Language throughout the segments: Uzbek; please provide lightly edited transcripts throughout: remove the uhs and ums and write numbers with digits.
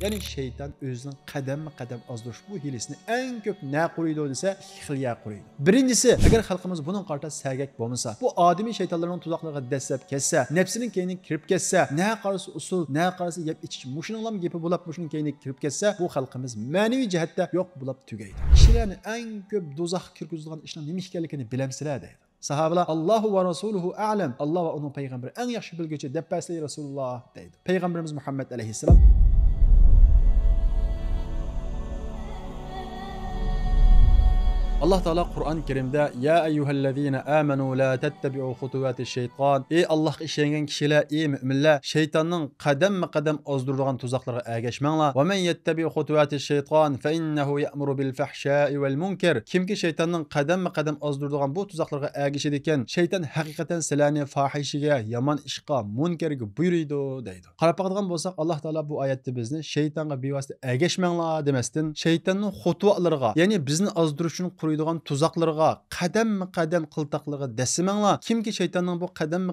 Ya'ni shayton o'zining qadam ozdirish bu hiylesini eng ko'p na qo'ydi desa, ikki xilga qo'ydi. Birinchisi, agar xalqimiz buning qarta sagak bo'lmasa, bu odamiy shaytonlarning tuzoqlariga dastlab ketsa, nafsining keyniga kirib ketsa, na qarasa usul, na qarasa yeb ichish, mushuning gapi bo'lib, mushuning keyniga kirib ketsa, bu xalqimiz ma'naviy jihatda yo'q bo'lib tugaydi. Kishilarni eng ko'p do'zaxga kirgizadigan ishning nima ekanligini bilamsizlar deydi. Sahabalar Allohu va rasuluhu a'lam. Alloh va uning payg'ambari eng yaxshi bilguvchi deb pasli Rasululloh deydi. Payg'ambarimiz Muhammad alayhissalom Allah Teala Kur'an-ı Kerim'de ya eyyühellezine amenu la tettebi'u hutuvati şeytan. Ey Allah işleyen kişiler, ey müminler, şeytanın kadem azdırdığı tuzaklara ergeçmenler. Ve men yettebi'u hutuvati şeytan fe innehu ya'muru bil fahşai vel munkar. Kim ki şeytanın kadem azdırdığı bu tuzaklara ergeçidiken şeytan hakikaten silani fahişige, yaman işqa, munkerge buyuruydu deydi. Qarab bakadigan bolsak Allah Teala bu ayette bizni şeytanga bevasita ergeçmenler demestin şeytanın hutuvalarına yani bizni azdırışını qo'yadigan tuzaqlarga qadam qiltaqlarga dasimanglar. Kimki shaytonning bu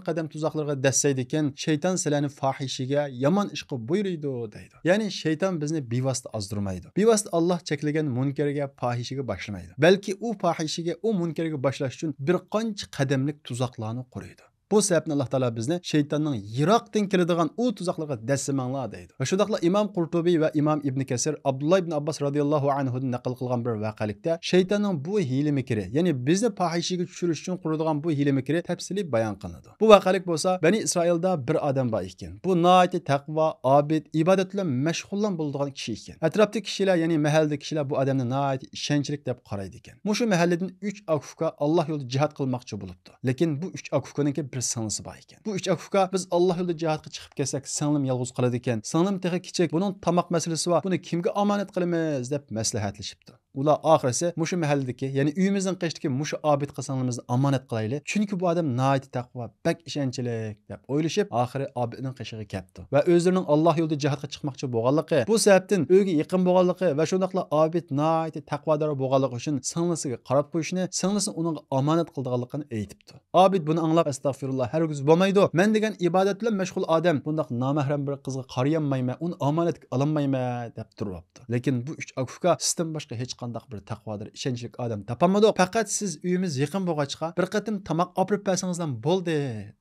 qadam tuzaqlarga dassaydi ekan, shayton sizlarni fohishiga, yomon ishga buyuriydi deydi. Ya'ni shayton bizni bevosita azdirmaydi. Bevosita Alloh cheklagan munkarga, fohishiga boshlamaydi. Balki u fohishiga, u munkarga boshlash uchun bir qancha qadamlik tuzaqlarni quriydi. Bu sebepten Allah Teala bizni şeytanın yiroqdan keladigan o tuzaqlarga dasimanglar deydi. Ve shundaqla İmam Qurtubi ve İmam İbn Kesir Abdullah ibn Abbas radıyallahu anhudan naql qilgan bir vaqalikda şeytanın bu hile mikri, yani bizni fahishiga tushirish uchun quradigan bu hile mikri tafsili bayon qilinadi. Bu vaqalik bo'lsa, Bani İsrailda bir adam bor ekan. Bu nayet taqvo, abid, ibodat bilan mashg'ullan bo'ladigan kishi ekan. Atrofdagi kishilar, ya'ni mahallada kishilar bu odamni nayet ishonchlik deb qaraydi ekan. Mushu mahalladan 3 akufka Allah yo'lida jihad qilmoqchi bo'libdi. Lekin bu 3 akufkaniki bir singlisi bor ekan. Bu 3 akufka biz Allah yo'lida jihadga chiqib kelsak, singlim yolg'iz qoladi ekan. Singlim tehi kichik, buning tamoq masalasi bor. Buni kimga omonat qilamiz deb maslahatlashibdi. Ular oxirisi mushu mahalladagi, ya'ni uyimizning qishdagi mushu obid qilsangizni omonat qilaylik. Chunki bu odam nayet taqvo, bak ishonchlik deb o'ylashib, oxiri obidning qishiga ketdi. Va o'zlarining Alloh yo'lida jihadga chiqmoqchi bo'lganligi, bu sababdan uyga yaqin bo'lganligi va shundaqla obid nayet taqvodor bo'lganligi uchun singlisiga qarab qo'yishni, singlisi uning omonat qilganligini aytibdi. Obid buni anglab astag'firulloh, hargiz bo'lmaydi. Men degan ibodat bilan mashg'ul odam bundaq nomahram bir qizga qarayamayman, uni omonatga olmayman deb turibdi. Lekin bu 3 akufka sizdan boshqa hech qandaq bir taqvodir, ishonchlik odam topolmadi. Faqat siz uyimiz yaqin bo'lg'achqa bir qatim tamoq olib bersangizdan bo'ldi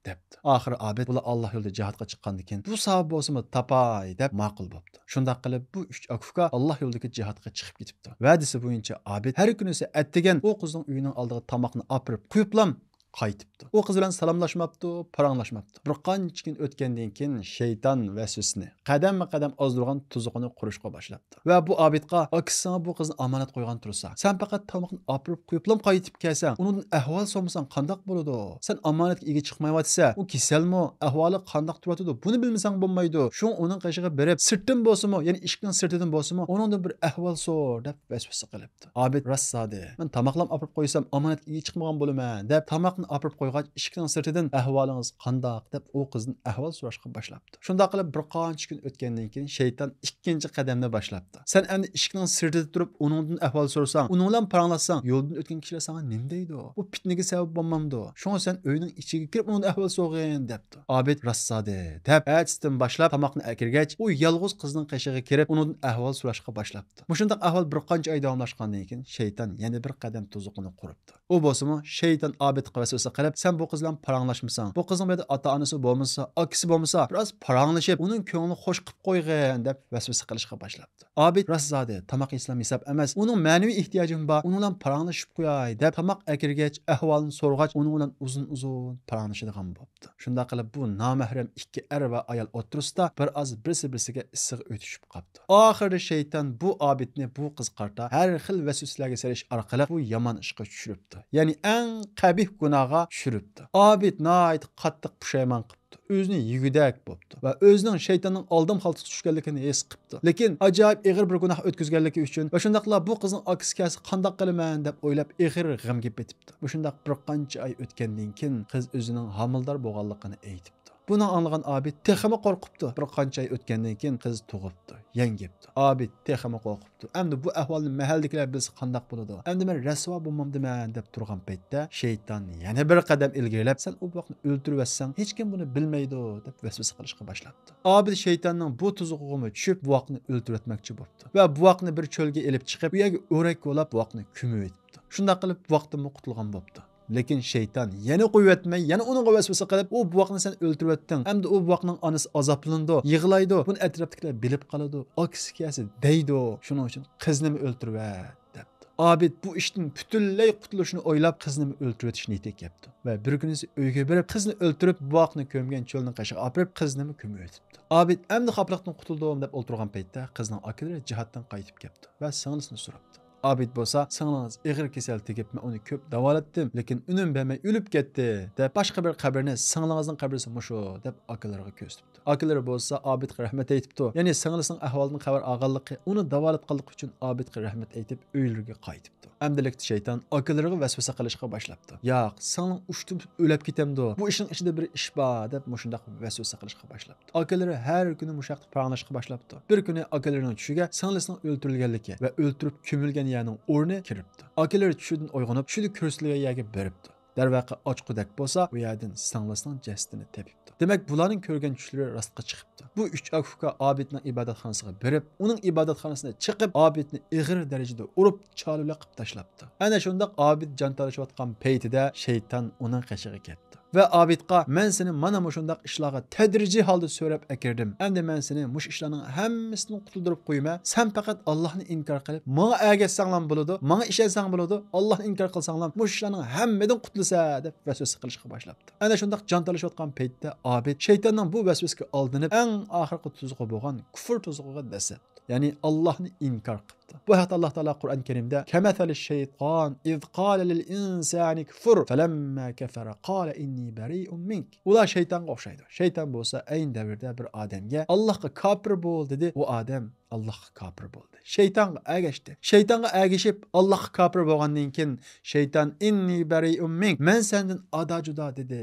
debdi. Oxiri obid bular Alloh yo'lida jihadga chiqqandan keyin bu savob bo'lsa tapay deb ma'qul bo'libdi. Shunday qilib bu 3 akufka Alloh yo'lidagi jihadga chiqib ketibdi. Va'dasi bo'yicha obid har kunisi attigan u qizning uyining oldiga tamoqni olib qo'yiblam qaytibdi. O qiz bilan salomlashmabdi, paranglashmabdi. Bir qancha kun o'tgandan keyin shayton vasvasini qadam ozdirgan tuzuqini qurishga boshlabdi. Va bu obidga "Aksan bu qizni omonat qo'ygan tursa, sen faqat tomoqni olib qo'yiblam qaytib kelsang, uning ahvol so'masang qandoq bo'ladi? Sen omonatga ega chiqmayotsa, u kasalmi, ahvoli qandoq turadi? Buni bilmasang bo'lmaydi. Shu uning qishiga berib, sirtdan bo'lsa-mu, ya'ni eshikning sirtidan bo'lsa-mu, uningdan bir ahvol so'r deb vasvasa qilibdi. Obid rassadi. Men tomoqlam olib qo'ysam, omonatga ega chiqmagan bo'laman deb tomoq olib qo'ygach eshikning sirtidan ahvolingiz qandoq deb u qizning ahvol so'rashga boshlabdi. Shunday qilib bir qancha kun o'tgandan keyin shayton ikkinchi qadamni boshlabdi. Sen endi eshikning sirtida turib uningdan ahvol so'rasang, uning bilan paranglasang, yo'ldan o'tgan kishilar senga nima deydi? Bu fitnaga sabab bo'lmamdi. Shunga sen uyning ichiga kirib uning ahvol so'ragin debdi. Obid rassadi deb atdan boshlab tomoqni akirgach, u yolg'iz qizning qishiga kirib uningdan ahvol so'rashga boshlabdi. Shunday ahvol bir qancha oy davomlashgandan keyin shayton yana bir qadam tuzuqini quribdi. U bo'lsa-mu shayton obidga vasvasa qilib, sen bu qiz bilan paranglashmasan, bu qizning bir ota-onasi bo'lmasa, akisi bo'lmasa, biroz paranglashib, uning ko'nglini xo'sh qilib qo'ygin deb vasvasa qilishga boshlabdi. Obid rassadi, tamoq islam hisob emas, uning ma'naviy ehtiyojim bor, uning bilan paranglashib qo'yay deb tamoq akirgach, ahvolini so'rgach, uning bilan uzun paranglashadigan bo'libdi. Shunday qilib bu nomahram ikki er va ayol o'tirisida bir oz birsiga issiq o'tishib qoldi. Oxirida shayton bu obidni bu qiz qarta har xil vasvasalarga serish orqali bu yomon ishga tushiribdi. Ya'ni eng qabih gunohga tushiribdi. Obid nayt qattiq pushaymon qilibdi. O'zini yegudak bo'libdi va o'zining shaytonning oldin xaltasiga tushganligini his qilibdi. Lekin ajoyib ig'ir bir gunoh o'tkazganligi uchun va shundaqla bu qizning aksikasi qandoq qilaman deb o'ylab ig'ir g'amga petibdi. Bu shundaq bir qancha oy o'tgandan keyin qiz o'zining homildor bo'lganligini aytibdi. Buni anlagan Abid texmi qo'rqibdi. Bir qancha oy o'tgandan keyin qiz tug'ibdi, yangibdi. Abid texmi qo'rqibdi. Endi bu ahvolni mahaldagilar bilsa qandoq bo'ladi? Endi men rasvo bo'lmamdiman deb turgan paytda shayton yana bir qadam ilgarilab, sen u buqni o'ldirib hech kim buni bilmaydi deb vasvasa qilishga boshladi. Abid shaytonning bu tuzug'iga tushib buqni o'ldirib o'tmoqchi bo'ldi va buqni bir cho'lga elib chiqib, u yerga o'rak qo'lab buqni ko'mib etdi. Shunday qilib vaqtdan qutulgan bo'ldi. Lekin shayton yana qo'yatmay, yana uning vasvasa qilib, u buqni sen o'ldirib o'tding. Hamda u buqning onasi azoblandi, yig'laydi. Buni atrofdagilar bilib qoladi. Aksiyasi deydi. Shuning uchun qizni o'ldirib debdi. Abid bu ishdan butunlay qutulishni o'ylab qizni o'ldirib o'tish niyatiga keldi. Va bir kuni uyga borib qizni o'ldirib, buqni ko'mgan cho'lning qashiga olib qizni ko'mib o'tibdi. Abid endi xaplaqdan qutuldim deb o'ltirgan paytda qizning akilari jihatdan qaytib keldi va singlisini so'rabdi. Abid bo'lsa, singlingiz ig'ir kasal tegib, men uni ko'p davolatdim, lekin unum bermay o'lib ketdi deb boshqa bir qabrni singlingizning qabrisi mushu deb akilariga ko'rsatdi. Akilari bo'lsa, Abidga rahmat aytibdi. Ya'ni singlisining ahvolidan xabar olganligi, uni davolatganligi uchun Abidga rahmat aytib, uylariga qaytibdi. Amdilikda shayton akilariga vasvasa qilishga boshlabdi. Yo'q, singling ushtum o'lib ketamdi. Bu ishning ichida bir ish bor deb mushundaq vasvasa qilishga boshlabdi. Akilari har kuni mushaqqa paranglashga boshlabdi. Bir kuni akilarining tushiga singlisining o'ldirilganligi va o'ltirib ko'milgan yerning o'rni kiribdi. Akilari tushidan uyg'onib, shuni ko'rsatilgan yerga beribdi. Darvaqa ochqudak bo'lsa, u yerdan singlisining jasadini tepibdi. Demak, bularning ko'rgan tushlari rostga chiqibdi. Bu 3 akuka Abidning ibodatxonasiga berib, uning ibodatxonasidan chiqib, Abidni ig'ir darajada urib, chalula qilib tashlabdi. Ana shundaq Abid jon talashayotgan paytida shayton uning qashiga ketdi. Ve Abidqa, men seni mana mushundaq ishlarga tadrijiy holda so'rab akirdim. Endi men seni mush ishlarning hammasini qutuldirib qo'yma. Sen faqat Allohni inkor qilib, menga ergashsanglar bo'ladi, menga ishonsang bo'ladi. Allohni inkor qilsanglar, mush ishlarning hammadan qutulsa deb vasvasa qilishga boshlabdi. Ana shundaq jon talashayotgan paytda Abid shaytonning bu vasvasiga aldanib, eng oxirgi tuzug'i bo'lgan kufr tuzug'iga dasab. Ya'ni Allohni inkor qildi. Bu haqda Alloh taolo Qur'on Karimda kamathali shayton iz qala lil insani kfur falamma kafara qala inni bari'un mink. Ular shaytonga o'xshaydi. Shayton bo'lsa ayni davrda bir odamga Allohga kofir bo'l dedi. U odam Allohga kofir bo'ldi. Shaytonga ergashdi. Shaytonga ergashib Allohga kofir bo'lgandan keyin shayton inni bari'un mink. Men sendan ado judo dedi.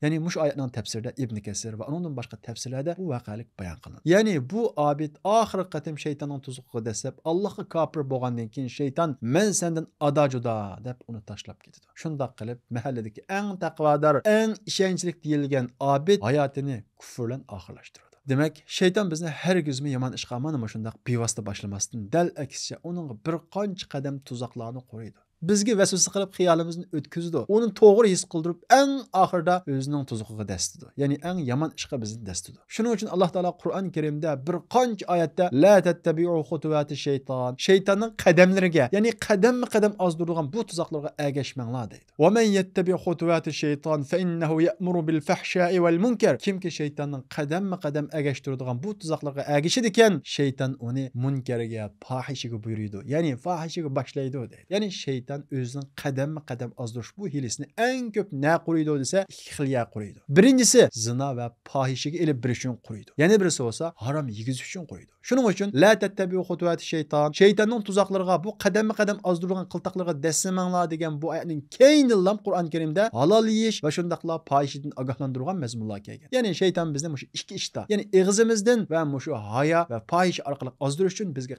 Yani mush oyatning tafsirida Ibn Kasir va undan boshqa tafsirlarda bu voqelik bayon qilinadi. Ya'ni bu Abid oxirgi qatim shaytonning tuzug'iga dasab, Allohga kofir bo'lgandan keyin shayton men sendan ado judo deb uni tashlab ketdi. Shundoq qilib mahalladagi eng taqvodor, eng ishonchli deyilgan Abid hayotini kufr bilan oxirlashtirdi. Demek şeytan bizni hergizmi yomon ishga mana shundoq bevosita boshlamasdan dal aksicha uning bir qancha qadam tuzoqlarni qo'ydi. Bizga vasvasa qilib xiyolimizni o'tkazdi. Uni to'g'ri his qildirib, eng oxirida o'zining tuzug'iga dastidi. Ya'ni eng yomon ishga bizni dastidi. Shuning uchun Alloh taolo Qur'on Karimda bir qancha oyatda la tattabi'u xutuvati shayton. Shaytonning qadamlariga, ya'ni qadam ozdirgan bu tuzoqlarga ergashmanglar deydi. Va men yattabi xutuvati shayton fa innahu ya'muru bil fahsha'i wal munkar. Kimki shaytonning qadam ergashtiradigan bu tuzoqlarga ergashidi ekan, shayton uni munkarga, fohishiga buyuruydi. Ya'ni fohishiga boshlaydi deydi. Ya'ni shayton o'zining qadam ozdirish bu hilisini eng ko'p na quriydi desa, ikki xilga quriydi. Birinchisi zina va fohishiga elib berish uchun quriydi. Yana birisi bo'lsa harom yegizish uchun quriydi. Shuning uchun la tattabi'u xutuvati shayton. Shaytonning tuzoqlariga, bu qadam ozdirgan qiltaqlarga dassamanglar degan bu oyatning keyindan Qur'on Karimda halol yeyish va shundaqla fohishidan ogohlantirgan mazmunlar kelgan. Ya'ni shayton bizni mush ikki ishda, ya'ni ig'zimizdan va mushu haya va fohish orqali ozdirish uchun bizga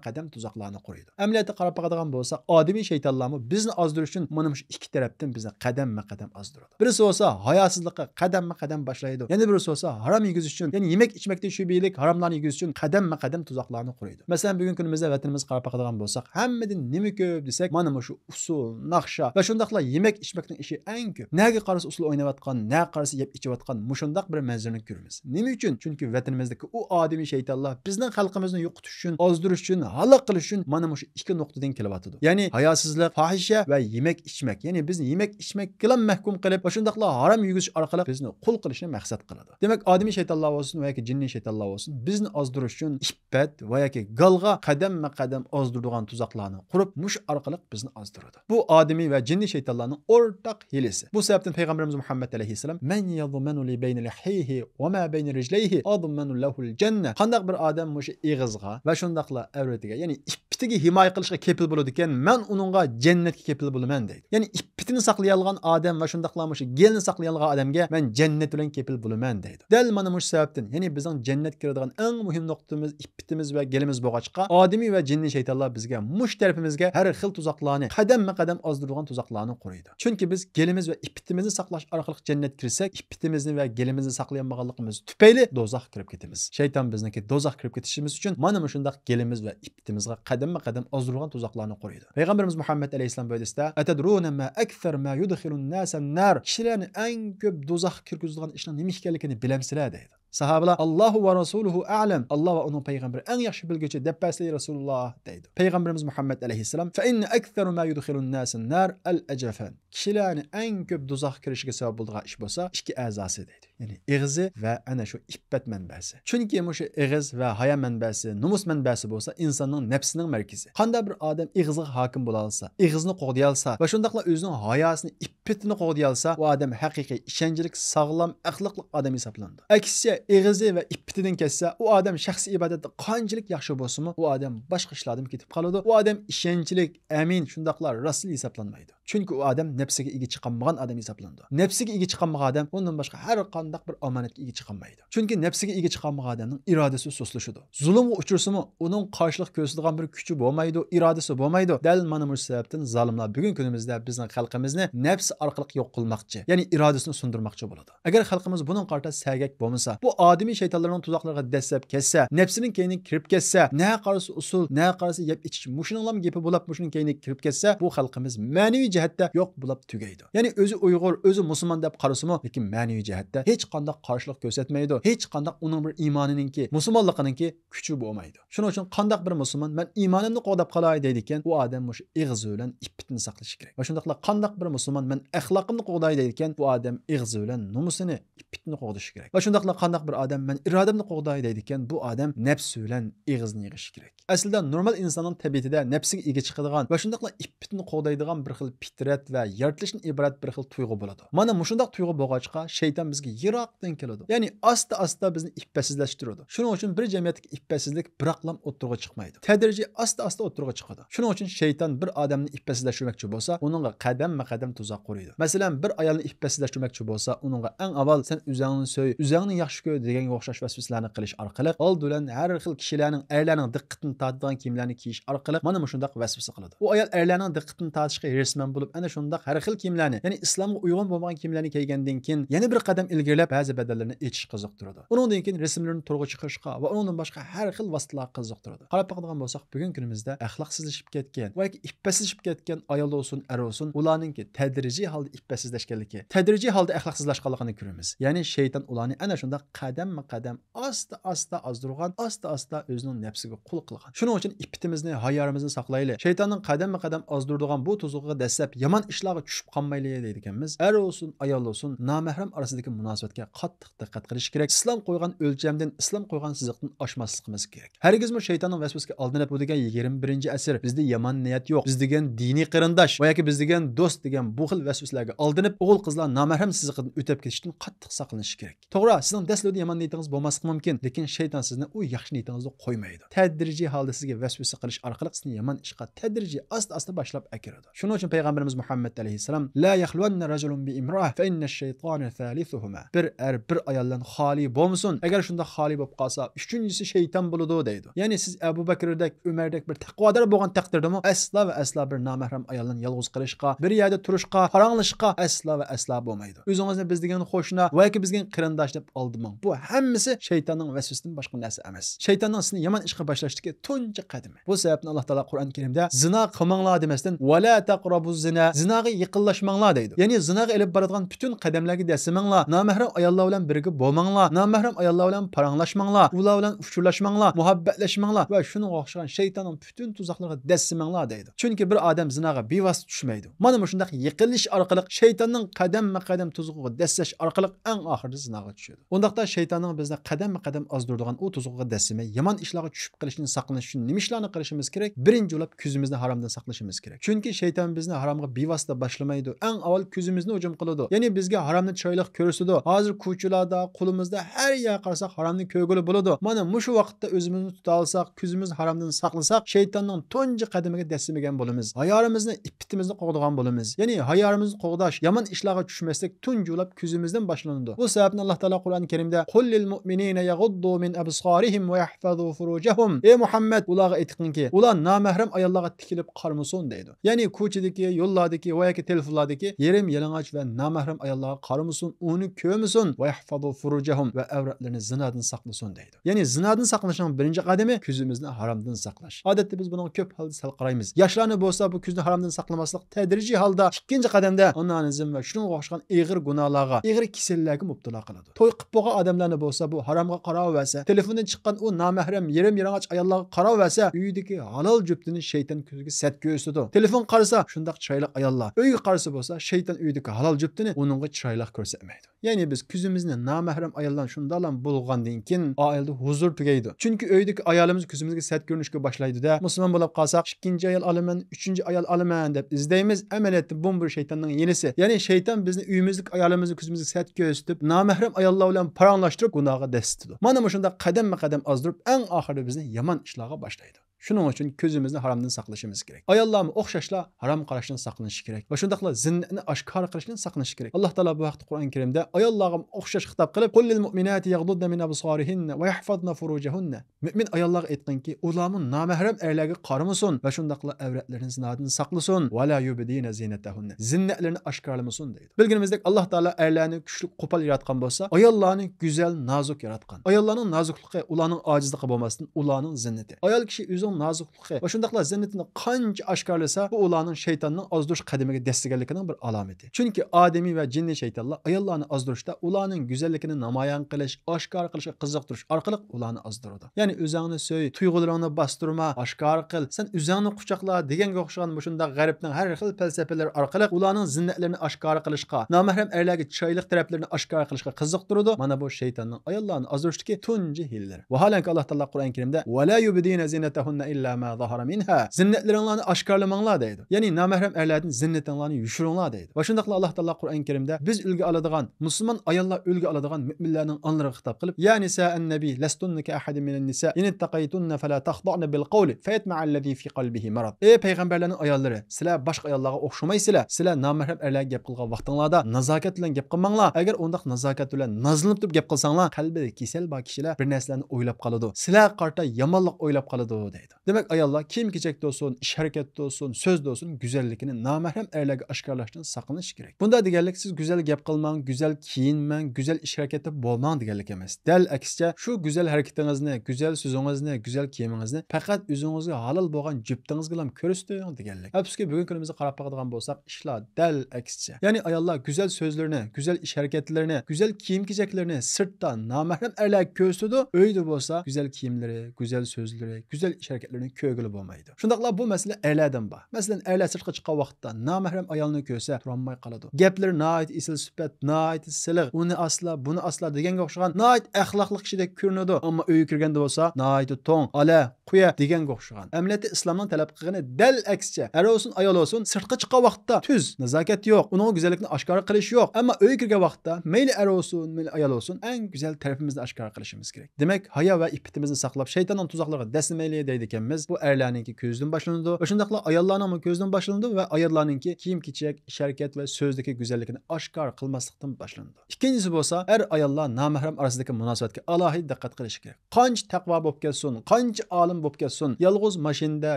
qadam tuzoqlarni quriydi. Amaliyotda qarab boqadigan bo'lsak, odamiy shaytonlarmi bizni ozdirish uchun mana mush ikki tarafdan bizni qadam ozdiradi. Birisi bo'lsa hayosizlikqa qadam boshlaydi. Yana birisi bo'lsa harom yegizish uchun, ya'ni yemek ichmakda shubiylik, haromlarni yegizish uchun qadam tuzoqlarni quriydi. Masalan, bugungi kunimizda vatanimizga qarab boqadigan bo'lsak, hammadan nima ko'p desak, mana shu usul, naqsha va shundaqla yemek ichmakning ishi eng ko'p. Nega qarasa usul o'ynayotgan, na qarasa yeb ichayotgan mushundaq bir manzarani ko'ramiz. Nima uchun? Chunki vatanimizdagi u odamiy shaytonlar bizning xalqimizni yo'qotish uchun, ozdirish uchun, halok qilish uchun mana shu ikki nuqtadan kelyapti. Ya'ni hayosizlik, fohisha va yemek ichmak. Ya'ni bizni yemek ichmak bilan mahkum qilib, va shundaqla harom yegish orqali bizni qul qilishni maqsad qiladi. Demak, odamiy shaytonlar bo'lsin va yoki jinniy shaytonlar bo'lsin, bizni ozdirish uchun iffat va yoki galga qadam ozdiradigan tuzoqlarni qurib, mush orqali bizni ozdiradi. Bu odamiy va jinniy shaytonlarning o'rtaq hilasi. Bu sababdan payg'ambarimiz Muhammad alayhisalom men yadmanu li bayna lihihi va ma bayna rijlayhi admanu lahu al-janna. Qandaq bir odam mush ig'izga va shundaqla avratiga, ya'ni ip ippitiga himoya qilishga kepil bo'ladi ekan, men uningga jannatga kepil bo'laman deydi. Ya'ni ippitini saqlay olgan odam va shundaqla shu gelni saqlay olgan odamga men jannat bilan kepil bo'laman deydi. Dal mana shu sababdan, ya'ni bizning jannatga kiradigan eng muhim nuqtamiz ippitimiz va gelimiz bo'lg'achqa, odamiy va jinni shaytonlar bizga mush tarafimizga har xil tuzoqlarni, qadam-qadam ozdirgan tuzoqlarni quruydi. Chunki biz gelimiz va ippitimizni saqlash orqali jannatga kirsak, ippitimizni va gelimizni saqlayolmaganligimiz tufayli do'zax kirib ketamiz. Shayton bizniki do'zax kirib ketishimiz uchun mana shundaq gelimiz va ippitimizga qadam-qadam ozdirgan tuzoqlarni qo'ydi. Payg'ambarimiz Muhammad alayhisalom buyurdi: "Atadruna ma akthar ma yudkhilun nasan nar." Kishilarni eng ko'p do'zaxga kirgizadigan ishning nima ekanligini bilamsizlar deydi. Sahabalar Allahu va rasuluhu a'lam. Allah va uning payg'ambari eng yaxshi bilguchi deb pasli Rasululloh deydi. Payg'ambarimiz Muhammad alayhisalom: "Fa inna aktharu ma yudkhilun nasan nar al-ajafan." Kishilarni eng ko'p do'zaxga kirishiga sabab bo'lgan ish bo'lsa, ikki a'zosi deydi. Ya'ni ig'zi va ana shu iffat manbasi. Chunki shu ig'iz va haya manbasi, numus manbasi bo'lsa, insonning nafsining markazi. Qanday bir odam ig'ziga hokim bo'la olsa, ig'izni qo'g'day olsa va shundaqla o'zining hayosini, iffatini qo'g'day olsa, u odam haqiqiy ishonchli, sog'lom, axloqli odam hisoblanadi. Aksiya ig'izi va iffatidan ketsa, u odam shaxsiy ibodatda qanchalik yaxshi bo'lsa-mu, u odam boshqa ishlardan ketib qoladi. U odam ishonchli, amin, shundaqla rasul hisoblanmaydi. Chunki u odam nafsiga ega chiqmagan odam hisoblanadi. Nafsiga ega chiqmagan odam undan boshqa har qanday bir omonatga ega chiqolmaydi. Chunki nafsiga ega chiqmagan odamning irodasi so'slashadi. Zulmga uchursimi, uning qarshilik ko'rsatadigan bir kuchi bo'lmaydi, irodasi bo'lmaydi. Dal mana shu sababdan zolimlar bugun kunimizda bizning xalqimizni nafs orqali yo'q qilmoqchi, ya'ni irodasini sundirmoqchi bo'ladi. Agar xalqimiz buning qarta sagak bo'lmasa, bu odamiy shaytonlarning tuzoqlariga dastlab ketsa, nafsining keyniga kirib ketsa, na qarasi usul, na qarasi yeb ichish, mushuning gapi bo'lib, mushuning keyniga kirib ketsa, bu xalqimiz ma'naviy jihatda yo'q bo'lib tugaydi. Ya'ni o'zi Uyg'ur, o'zi musulmon deb qarasimi, lekin ma'naviy jihatda hech qanday qarshilik ko'rsatmaydi. Hech qanday uning bir iymoniningki, musulmonligininki kuchi bo'lmaydi. Shuning uchun qanday bir musulmon men iymonimni qo'dab qolay deydi ekan, u odam shu ig'zi bilan ippatini saqlashi kerak. Va shundaqla qanday bir musulmon men axloqimni qo'day deydi ekan, bu odam ig'zi bilan numusini, ippatini qo'dashi kerak. Va shundaqla qanday bir odam men irodamni qo'day deydi ekan, bu odam nafsi bilan ig'izni yig'ishi kerak. Aslida normal insonning tabiatida nafsiga ega chiqadigan va shundaqla ippatini qo'daydigan bir xil fitrat va yaratilishdan iborat bir xil tuyg'u bo'ladi. Mana shundaq tuyg'u bo'lg'achqa shayton bizga yiroqdan keladi. Ya'ni asta-asta bizni iffatsizlashtiradi. Shuning uchun bir jamiyatdagi iffatsizlik biroqlam o'ttirga chiqmaydi. Tadrijiy asta-asta o'ttirga chiqadi. Shuning uchun shayton bir odamni iffatsizlashtirmoqchi bo'lsa, uningga qadam-qadam tuzoq qo'yadi. Masalan, bir ayolni iffatsizlashtirmoqchi bo'lsa, uningga eng avval sen o'zingni so'y, o'zingni yaxshi ko'r deganga o'xshash vasvaslarni qilish orqali, old bilan har xil kishilarning, erlarning diqqatini tortadigan kiyimlarni kiyish orqali mana shundaq vasvasa qiladi. U ayol erlarning diqqatini tortishga hirsman bo'lib, ana shundaq har xil kiyimlarni, ya'ni islomga uyg'un bo'lmagan kiyimlarni kiygandan keyin yana bir qadam ilgarilab ba'zi badallarni echish qiziqtiradi. Undan keyin rasmlarni to'g'ri chiqarishga va undan boshqa har xil vositalar qiziqtiradi. Qarab boqadigan bo'lsak, bugun kunimizda axloqsizlashib ketgan va iffatsizlashib ketgan ayol bo'lsin, er bo'lsin, ularningki tadrijiy holda iffatsizlashganligi, tadrijiy holda axloqsizlashganligini ko'ramiz. Ya'ni shayton ularni ana shunda qadam-qadam asta-asta ozdirgan, asta-asta o'zining nafsiga qul qilgan. Shuning uchun ippitimizni, hayyorimizni saqlayli. Shaytonning qadam-qadam ozdiradigan bu tuzuqqa dastlab yomon ishlarga tushib qolmayli deydi ekanmiz. Er olsun, ayol olsun, namahram orasidagi munosabatga qattiq diqqat qilish kerak. Islom qo'ygan o'lchamdan, islom qo'ygan siziqdan oshmasligimiz kerak. Hargizmi shaytonning vasvasiga aldanib bu degan 21-asr bizda yomon niyat yo'q. Biz degan diniy qarindosh va yoki biz degan do'st degan bu xil vasvaslarga aldanib, o'g'il qizlar namahram siziqidan o'tib ketishdan qattiq saqlanish kerak. To'g'ri, sizning dastlabda yomon niyatingiz bo'lmasligi mumkin, lekin shayton sizni u yaxshi niyatingizni qo'ymaydi. Tadrijiy holda sizga vasvasa qilish orqali sizni yomon ishga tadrijiy asta-asta boshlab akiradi. Shuning uchun payg'ambarimiz Muhammad alayhisalom la yaxluwanna rajulun bi imro'a fa inna ash-shaytona thalithuhuma. Bir bir ayoldan xoli bo'lmasin. Agar shunda xoli bo'lib qolsa, uchinchisi shayton bo'ladi deydi. Ya'ni siz Abu Bakrdek, Umardek bir taqvodor bo'lgan taqdirdami, asla va asla bir namahram ayoldan yolg'iz qilishga, bir yerda turishga, paranglashga asla va asla bo'lmaydi. O'zingizni biz degan qo'shna va yoki bizga qarindosh deb oldimang. Bu hammasi shaytonning vasvasidan boshqa narsa emas. Shaytonning sizni yomon ishga boshlashdagi tunji qadami. Bu sababdan Alloh taolo Qur'on Karimda zina qilmanglar demasdan va la taqrabuz zina, zinaga yaqinlashmanglar deydi. Ya'ni zinaga elib boradigan bütün qadamlarga dasimanglar, namahram ayollar bilan birga bo'lmanglar, namahram ayollar bilan paranglashmanglar, ular bilan uchurlashmanglar, muhabbatlashmanglar va shunga o'xshagan shaytonning bütün tuzoqlariga dasimanglar deydi. Chunki bir odam zinaga bevosita tushmaydi. Mana shunday yiqilish orqali shaytonning qadam-qadam tuzuqiga daslash orqali eng oxirida zinaga tushadi. Undaqda şeytanın bizni qadam-qadam azdırdıgan o tuzuqqa dasimi, yaman ishlarga tushib qilishni saqlanish uchun nima ishlarni qilishimiz kerak? Birinchi bo'lib ko'zimizni haromdan saqlashimiz kerak. Chunki shayton bizni haromga bevosita boshlamaydi. Eng avval ko'zimizni hujum qiladi. Ya'ni bizga haromni chiroyli ko'rsatadi. Hozir ko'chalarda, qo'limizda har yerga qarasak haromni ko'rguli bo'ladi. Mana mushu vaqtda o'zimizni tuta olsak, ko'zimizni haromdan saqlasak, shaytonning tunji qadamiga dasmagan bo'lamiz. Hayolimizni, ippitimizni qo'g'digan bo'lamiz. Ya'ni hayolimizni qo'g'dash, yaman ishlarga tushmaslik tunjulab ko'zimizdan boshlanadi. Bu sababni Alloh taolo Qur'oni Karimda qul lil mu'minina yaghuddu min absarihim va yahfazu furujahum. Ey Muhammad, ularga aytqinki, ular namahram ayollarga tikilib qaramasin deydi. Ya'ni ko'chadagi, yo'llardagi va yoki telefonlardagi yerim yalang'och va namahram ayollarga qaramasin, uni ko'rmasin va yahfazu furujahum va avratlarini zinodan saqlasin deydi. Ya'ni zinodan saqlashning birinchi qadami ko'zimizni haromdan saqlash. Odatda biz buni ko'p holda sal qaraymiz. Yoshlarni bo'lsa bu ko'zni haromdan saqlamaslik tadrijiy holda ikkinchi qadamda onanizm va shunga o'xshagan ig'ir gunohlarga, ig'ir kasallarga mubtalo qiladi. To'y qilib bo'lgan odamlarni bo'lsa bu haromga qaraversa, telefondan chiqqan u nomahram yerim yalang'och ayollarga qaraversa, uydagi halol juftini shayton ko'ziga sat ko'rsatadi. Telefon qarasa, shundaq chiroyli ayollar. Uyga qarasa bo'lsa, shayton uydagi halol juftini uningga chiroyli ko'rsatmaydi. Ya'ni biz ko'zimizni nomahram ayoldan shundalan bo'lgandan keyin oilada huzur tugaydi. Chunki uydagi ayolimiz ko'zimizga sat ko'rinishga boshlaydi-da. Musulmon bo'lib qolsak, ikkinchi ayol olaman, uchinchi ayol olaman deb izlaymiz. Amaliyotda bu bir shaytonning yenisi. Ya'ni shayton bizni uyimizlik ayolimizni ko'zimizga sat ko'rsatib, nomahram ayollar bilan paranglashtirib gunohga dastidi. Mana bu shunda qadam-qadam ozdirib, eng oxirida bizni yomon ishlarga boshlaydi. Shuning uchun ko'zimizni haromdan saqlashimiz kerak. Ayollarni o'xshashla harom qarashdan saqlanish kerak. Va shundaqla zinnatni oshkor qilishdan saqlanish kerak. Alloh taolo bu vaqtda Qur'on Karimda ayollarga o'xshash xitob qilib, "Qul lil mu'minati yaghdudna min absarihinna va yahfazna furujahunna." Mu'min ayollarga aytganki, ularning nomahram erlarga qaramasin va shundaqla avratlarini zinodan saqlasin va la yubdina zinatahunna. Zinnatlarini oshkorlamasin deydi. Bilganimizdek Alloh taolo erlarni kuchli qo'pol yaratgan bo'lsa, ayollarni go'zal, nozik yaratgan. Ayollarning nozikligi ularning ojizligi bo'lmasdan, ularning zinnati. Ayol kishi o'zining nozikligi va shundaqla zinnatini qancha oshkorlasa, bu ularning shaytonning ozdirish qadamiga dastaganligining bir alomati. Chunki odamiy va jinniy shaytonlar ayollarni ozdirishda ularning go'zalligini namoyon qilish, oshkor qilishga qiziqtirish orqali ularni ozdiradi. Ya'ni o'zingni so'y, tuyg'ularingni bostirma, oshkor qil, sen o'zingni quchoqla deganga o'xshagan bu shunda g'arbning har xil falsafalari orqali ularning zinnatlarini oshkor qilishga, nomahram erlarga chiroyli taraflarini oshkor qilishga qiziqtiradi. Mana bu shaytonning ayollarni ozdirishdagi tunji hillari. Vaholanki Alloh taolo Qur'on Karimda "Va la yubdina zinatahunna illa ma zahara minha." Zinnatlaringlarni oshkorlamanglar deydi. Ya'ni nomahram erlardan zinnatinglarni yushiringlar deydi. Va shundaqla Alloh taolo Qur'on Karimda biz ulgu oladigan, musulmon ayollar ulgu oladigan mu'minlarning onlariga xitob qilib, "Ya nisa'an nabiy lastunna ka ahadin minan nisa in taqaytunna fala taqda'na bil qawli fayatma'a alladhi fi qalbihi marad." Ey payg'ambarlarning ayollari, sizlar boshqa ayollarga o'xshamaysizlar. Sizlar nomahram erlarga gap qilgan vaqtinglarda nazokat bilan gap qilmanglar. Agar undaq nazokat bilan nazlanib turib gap qilsanglar, qalbida kasal bor kishilar bir narsalarni o'ylab qoladi. Sizlar qarta yomonlik o'ylab qoladi deydi. Demak ayollar kiyim-kechakda bo'lsin, ish harakatda bo'lsin, so'zda bo'lsin, go'zalligini nomahram erlarga oshkorlashdan saqlanish kerak. Bunda deganlik siz go'zal gap qilmang, go'zal kiyinmang, go'zal ish harakatda bo'lmang deganlik emas. Dal aksicha, shu go'zal harakatingizni, go'zal so'zingizni, go'zal kiyimingizni faqat o'zingizga halol bo'lgan juftingizga ham ko'rsating deganlik. Afsuski bugungi kunimizda qarab boqadigan bo'lsak, ishlar dal aksicha. Ya'ni ayollar go'zal so'zlarini, go'zal ish harakatlarini, go'zal kiyim-kechaklarini sirtda nomahram erlarga ko'rsatadi. Uyda bo'lsa, go'zal kiyimlari, go'zal so'zlari, go'zal ish harakatlarini ko'rgili bo'lmaydi. Shundaqla bu masala erlardan bor. Masalan, erlar sirtqa chiqqan vaqtda nomahram ayolni ko'rsa, turolmay qoladi. Gaplari noit isil sifat, noit siliq, uni asla, buni asla deganga o'xshagan noit axloqli kishidek ko'rinadi. Ammo uyga kirganda bo'lsa, noit to'ng, ala, quya deganga o'xshagan. Amaliyotda islomning talab qilgani dal aksicha. Er olsun, ayol olsun, sirtqa chiqqan vaqtda tuz, nazokat yo'q, uning go'zallikni oshkor qilish yo'q. Ammo uyga kirgan vaqtda mayli er olsun, mayli ayol olsun, eng go'zal tarafimizni oshkor qilishimiz kerak. Demak, hayo va iffetimizni saqlab, shaytonning tuzoqlariga dasmayli deydi ekanmiz. Bu erlarningki ko'zdan boshlanadi. Va shundaqla ayollarning ko'zdan boshlanadi va ayollarningki kiyim-kechak, ish harakat va so'zdagi go'zallikni oshkor qilmaslikdan boshlanadi. Ikkinchisi bo'lsa, er ayollar nomahram orasidagi munosabatga alohida diqqat qilish kerak. Qancha taqvo bo'lib kelsin, qancha olim bo'lib kelsin, yolg'iz mashinada,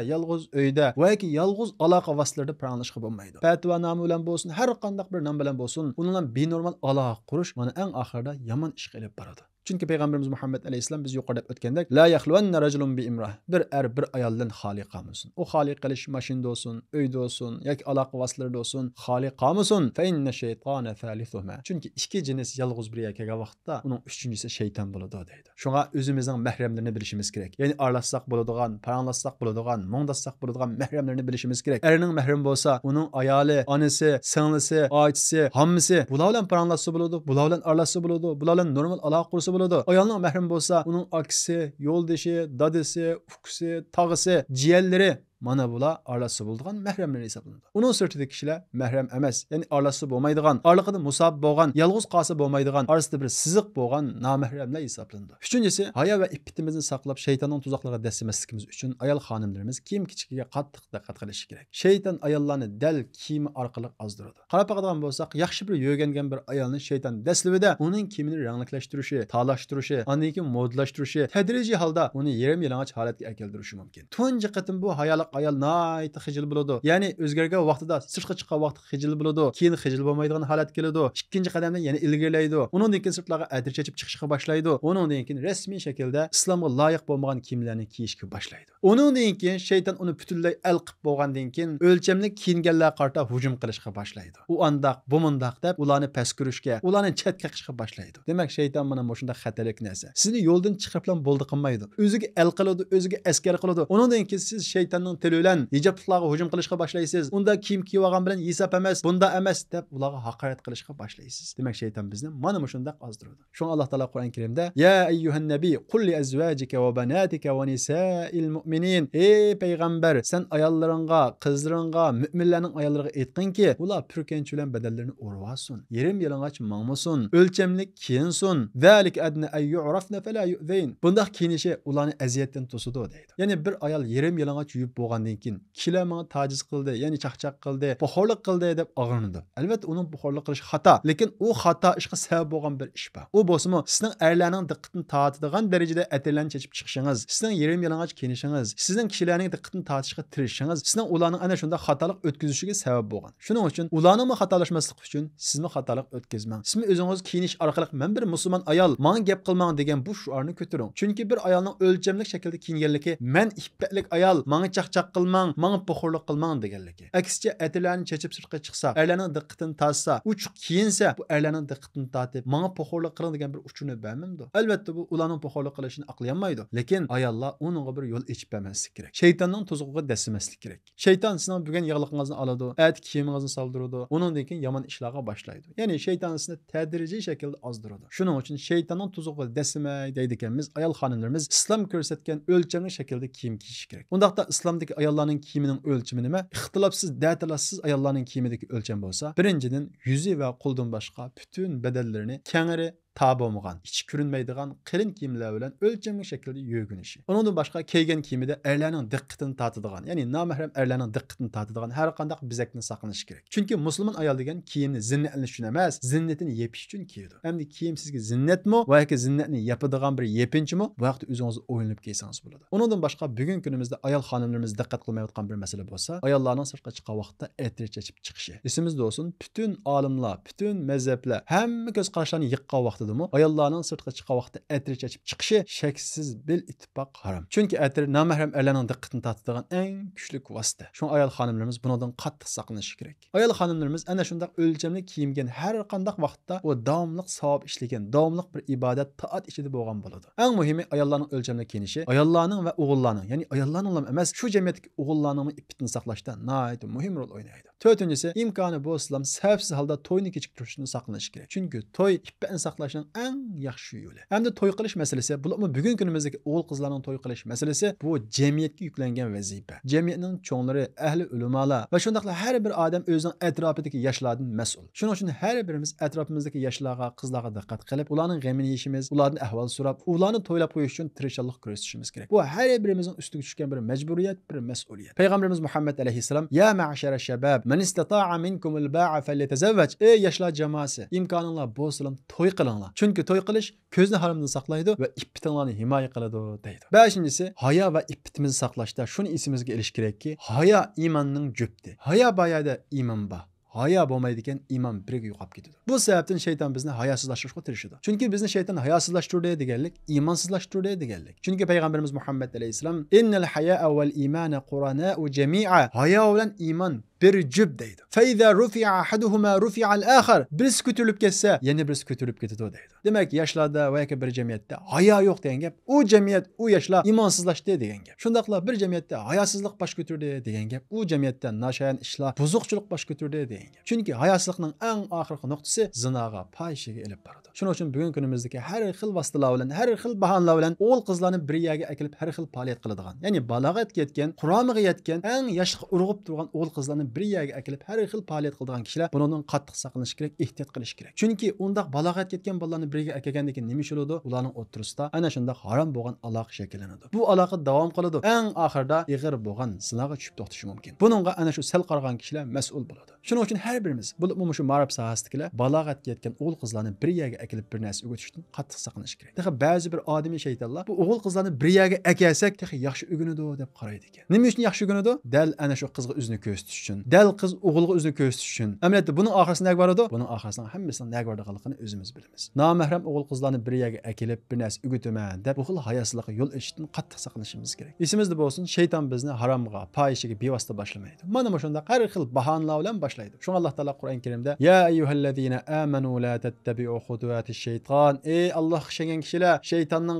yolg'iz uyda va yoki yolg'iz aloqa vositalarida paranglashga bo'lmaydi. Fatvo nomi bilan bo'lsin, har qanday bir nom bilan bo'lsin, uni bilan benormal aloqa qurish mana eng oxirida yomon ishga olib boradi. Chunki payg'ambarimiz Muhammad alayhisalom biz yuqorida o'tgandek, la yaxluwanna rajulun bi imrah. Bir er bir ayoldan xoli qolmasin. O xoli qilish mashinada bo'lsin, uyda bo'lsin yoki aloqa vositalarida bo'lsin, xoli qolmasin. Fa inna shaytona thalithuhuma. Chunki ikki jinnis yolg'iz bir yerga kelgan vaqtda uning uchinchisi shayton bo'ladi deydi. Shunga o'zimizning mahramlarini bilishimiz kerak. Ya'ni aralashsak bo'ladigan, paranglashsak bo'ladigan, mongdashsak bo'ladigan mahramlarini bilishimiz kerak. Erining mahram bo'lsa, uning ayoli, onasi, singlisi, oychisi, hammasi bular bilan paranglashsa bo'ladi, bular bilan aralashsa bo'ladi, bular bilan normal aloqa qursa bo'ladi. bo'ladi. Ayolning mahram bo'lsa, uning akisi, yo'ldoshi, dadasi, ukisi, tog'isi, jiyanlari mana bular aralashsa bo'ladigan mahramlar hisoblanadi. Uning sirtidagi kishilar mahram emas, ya'ni aralashsa bo'lmaydigan, orliqida musab bo'lgan, yolg'iz qolsa bo'lmaydigan, orasida bir siziq bo'lgan nomahramlar hisoblanadi. Uchinchisi, hayo va iffetimizni saqlab shaytonning tuzoqlariga dasmasligimiz uchun ayol xonimlarimiz kiyim-kechikiga qattiq diqqat qilishi kerak. Shayton ayollarni dal kiyimi orqali ozdiradi. Qarab qolgan bo'lsak, yaxshi bir yo'rgangan bir ayolni shayton daslibida uning kiyimini rangliklash talashtirishi, undan keyin modlashtirishi, tadrijiy holda uni yarim yalang'och holatga keltirishi mumkin. Tunji qatim bu hayoliq ayol nihoyat xijil bo'ladi. Ya'ni o'zgargan vaqtida sirtqa chiqqan vaqt xijil bo'ladi. Keyin xijil bo'lmaydigan holat keladi. Ikkinchi qadamda yana ilgarilaydi. Undan keyin sirtlarga atir chechib chiqishga boshlaydi. Undan keyin rasmiy shaklda islomga loyiq bo'lmagan kiyimlarni kiyishga boshlaydi. Undan keyin shayton uni butunlay alqib bo'lgandan keyin o'lchamli kiyinganlarga qarata hujum qilishga boshlaydi. U andaq, bu mundaq deb ularni past ko'rishga, ularni chetga qilishga boshlaydi. Demak, shayton mana shunday xatarlik narsa. Sizni yo'ldan chiqarib bilan bo'ldi qilmaydi. O'ziga al qiladi, o'ziga askar qiladi. Undan keyin siz shaytonning tili bilan hijoblarga hujum qilishga boshlaysiz. Unda kiyim kiyib olgan bilan hisob emas, bunda emas deb ularga haqorat qilishga boshlaysiz. Demak, shayton bizni mana shunday ozdiradi. Shunga Alloh taolo Qur'on Karimda ya ayyuhan nabiy qul li azwajika va banatika va nisa'il mu'minin, ey payg'ambar, sen ayollaringga, qizlaringga, mu'minlarning ayollariga aytqinki, ular purkanch bilan badallarini o'rvasin, yerim yalang'och mangmasin, o'lchamlik kiyinsin. Zalik adna ay yu'rafna fala yu'zain. Bunda kiyinishi ularni aziyatdan to'sidi deydi. Ya'ni bir ayol yerim yalang'och yuyib bo'lgandan keyin kishilar menga tajiz qildi, ya'ni chaqchaq qildi, buxorlik qildi deb og'rinadi. Albatta uning buxorlik qilishi xato, lekin u xato ishga sabab bo'lgan bir ish bor. U bo'lsa-mu sizning erlarning diqqatini tortadigan darajada atirlarni chechib chiqishingiz, sizning yerim yalang'och kiyinishingiz, sizning kishilarning diqqatini tortishga tirishingiz, sizning ularning ana shunda xatolik o'tkazishiga sabab bo'lgan. Shuning uchun ularning xatolashmaslik uchun sizmi xatolik o'tkazmang. Siz o'zingiz kiyinish orqali men bir musulmon ayol, menga gap qilmang degan bu shuarni ko'taring. Chunki bir ayolning o'lchamli shaklda kiyinganligi men iffetlik ayol, menga chaqchaq qilmang, menga buxorlik qilmang deganligi. Aksicha atirlarni chechib sirtqa chiqsa, erlarning diqqatini tortsa, uchuq kiyinsa, bu erlarning diqqatini tortib, menga buxorlik qiling degan bir uchuni bermamdi. Albatta bu ularning buxorlik qilishini aqlamaydi. Lekin ayollar uningga bir yo'l ochib bermaslik kerak. Shaytonning tuzug'iga dasmaslik kerak. Shayton sizning bugun yig'liqingizni oladi, at kiyimingizni soldiradi, undan keyin yomon ishlarga boshlaydi. Ya'ni shayton sizni tadrijiy shaklda ozdiradi. Shuning uchun shaytonning tuzug'iga dasmay deydi ekanmiz, ayol xonimlarimiz islom ko'rsatgan o'lchamli shaklda kiyim kiyish kerak. Undaqda islomdagi ayollarning kiyimining o'lchami nima? Ixtilofsiz, da'tilassiz ayollarning kiyimidagi o'lcham bo'lsa, birinchidan yuzi va qo'ldan boshqa bütün bedellarini kengari tabi olmagan, ichi ko'rinmaydigan qalin kiyimlar bilan o'lchamli shaklda yurginishi. Undan boshqa kiygan kiyimida erlarning diqqatini tortadigan, ya'ni nomahram erlarning diqqatini tortadigan har qanday bezakni saqlanish kerak. Chunki musulmon ayol degan kiyimni zinnatlash uchun emas, zinnatini yepish uchun kiyadi. Endi kiyim sizga zinnatmi yoki zinnatni yapadigan bir yepinchimi? Bu vaqtda o'zingiz o'ylanib kiysangiz bo'ladi. Undan boshqa bugun kunimizda ayol xonimlarimiz diqqat qilmayotgan bir masala bo'lsa, ayollarning sirtqa chiqqan vaqtda etir chechib chiqishi. Esimizda olsun, bütün olimlar, bütün mazhablar hamma ko'z qarashlarni yiqqan vaqtida ayollarning sirtqa chiqqan vaqtda atir chechib chiqishi shaksiz bil ittifoq harom. Chunki atir nomahram erlarning diqqatini tortadigan eng kuchli vosita. Shu ayol xonimlarimiz bundan qattiq saqlanishi kerak. Ayol xonimlarimiz ana shunday o'lchamli kiyimgan har qanday vaqtda o davomli savob ishlagan, davomli bir ibodat, taat ichida bo'lgan bo'ladi. Eng muhimi ayollarning o'lchamli kiyinishi, ayollarning va o'g'illarning, ya'ni ayollarning emas, shu jamiyatdagi o'g'illarning iffetini saqlashda nihoyat muhim rol o'ynaydi. To'rtinchisi, imkoni bo'lsa sababsiz holda to'yni kechiktirishni saqlanish kerak. Chunki to'y iffetni saqlashning eng yaxshi yo'li. Hamda to'y qilish masalasi, bularmi bugun kunimizdagi o'g'il qizlarning to'y qilish masalasi bu jamiyatga yuklangan vazifa. Jamiyatning cho'nglari, ahli ulamolar va shundaqla har bir odam o'zining atrofidagi yoshlardan mas'ul. Shuning uchun har birimiz atrofimizdagi yoshlarga, qizlarga diqqat qilib, ularning g'amini yeyishimiz, ularning ahvol so'rab, ularni to'ylab qo'yish uchun tirishchilik ko'rsatishimiz kerak. Bu har birimizning ustiga tushgan bir majburiyat, bir mas'uliyat. Payg'ambarimiz Muhammad alayhisalom: "Ya ma'shara shabab, man istata'a minkum al-ba'a falyatazawwaj." Ey yoshlar jamoasi, imkoninglar bo'lsa to'y qilinglar. Chunki to'y qilish ko'zni haramdan saqlaydi va iffetinglarni himoya qiladi deydi. 5-inchisi, hayo va iffetimizni saqlashda shuni esimizga olish kerakki, hayo iymonning jufti. Hayo bayada iymon bor. Hayo bo'lmaydi ekan, iymon birga yo'qolib ketadi. Bu sababdan shayton bizni hayosizlashtirishga tirishadi. Chunki bizni shayton hayosizlashtirdi deganlik, iymonsizlashtirdi deganlik. Chunki payg'ambarimiz Muhammad alayhisalom: "Innal haya'a wal imana qurana'u jami'a." Hayo bilan iymon bir cüp deydi. Feyza rufi'a ahaduhuma rufi'al akhar. Birisi ko'tarilib ketsa, yana birisi ko'tarilib ketadi deydi. Demak, yoshlarda va yoki bir jamiyatda hayo yo'q degan gap, u jamiyat, u yoshlar imonsizlashdi degan gap. Shundaqla bir jamiyatda hayosizlik bosh ko'tardi degan gap, u jamiyatda nashayan ishlar, buzuqchilik bosh ko'tardi degan gap. Chunki hayosizlikning eng oxirgi nuqtasi zinoga, fohishaga elib boradi. Shuning uchun bugungi kunimizdagi har xil vositalar bilan, har xil bahonalar bilan o'g'il qizlarni bir yerga akilib har xil faoliyat qiladigan, ya'ni balog'atga yetgan, quromiga yetgan, eng yoshga urg'ib turgan o'g'il qizlarni bir yerga akilib har xil faoliyat qiladigan kishilar bundan qattiq saqlanish kerak, ehtiyot qilish kerak. Chunki undaq balog'atga yetgan bolalarni birga akagandan keyin nima bo'ladi? Ularning o'rtasida ana shunday harom bo'lgan aloqa shakllanadi. Bu aloqa davom qiladi. Eng oxirida ig'ir bo'lgan zinoga tushib to'xtashi mumkin. Buningga ana shu sal qaragan kishilar mas'ul bo'ladi. Shuning uchun har birimiz bu shu ma'rif sohasidagilar balog'atga yetgan o'g'il qizlarni bir yerga akilib bir narsa o'rgatishdan qattiq saqlanish kerak. Lekin ba'zi bir odamiy shaytonlar bu o'g'il qizlarni bir yerga akasak texi yaxshi o'rganadi deb qaraydi ekan. Nima uchun yaxshi o'rganadi? Dal ana shu qizga o'zini ko'rsatish uchun. Dal qiz o'g'ilga o'zini ko'rsatish uchun. Amaliyotda buning oxirida nima boradi? Buning oxirida hammasining nima borligini o'zimiz bilamiz. Nomahram o'g'il qizlarni bir yerga akilib bir narsa o'rgataman deb bu xil hayosizlikqa yo'l ochishdan qattiq saqlanishimiz kerak. Esimizda bo'lsin, shayton bizni haromga, fohishaga bevosita boshlamaydi. Mana shunda har xil bahonalar bilan boshlaydi. Shunga Alloh taolo Qur'on Karimda ya ayyuhallazina amanu la tattabi'u xutuwatish shayton. Ey Alloh ishongan kishilar, shaytonning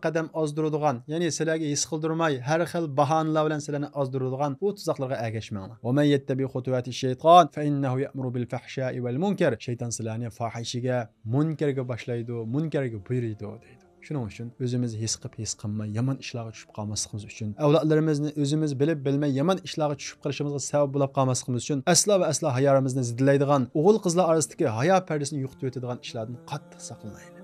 qadam ozdiradigan, ya'ni sizlarga his qildirmay har xil bahonalar bilan sizlarni ozdiradigan u tuzoqlarga ergashmanglar. Va man yattabi xutuwatish shayton fa innahu ya'muru bil fahsha'i wal munkar. Shayton sizlarni fohishaga, munkarga boshlaydi, munkarga buyuradi deydi. Shuning uchun o'zimiz his qilmay yomon ishlarga tushib qolmasligimiz uchun, avlodlarimizni o'zimiz bilib bilmay yomon ishlarga tushib qolishimizga sabab bo'lib qolmasligimiz uchun aslo va aslo hayomizni zidlaydigan, o'g'il qizlar orasidagi hayo pardasini yo'qotib o'tadigan ishlardan qattiq saqlanaylik.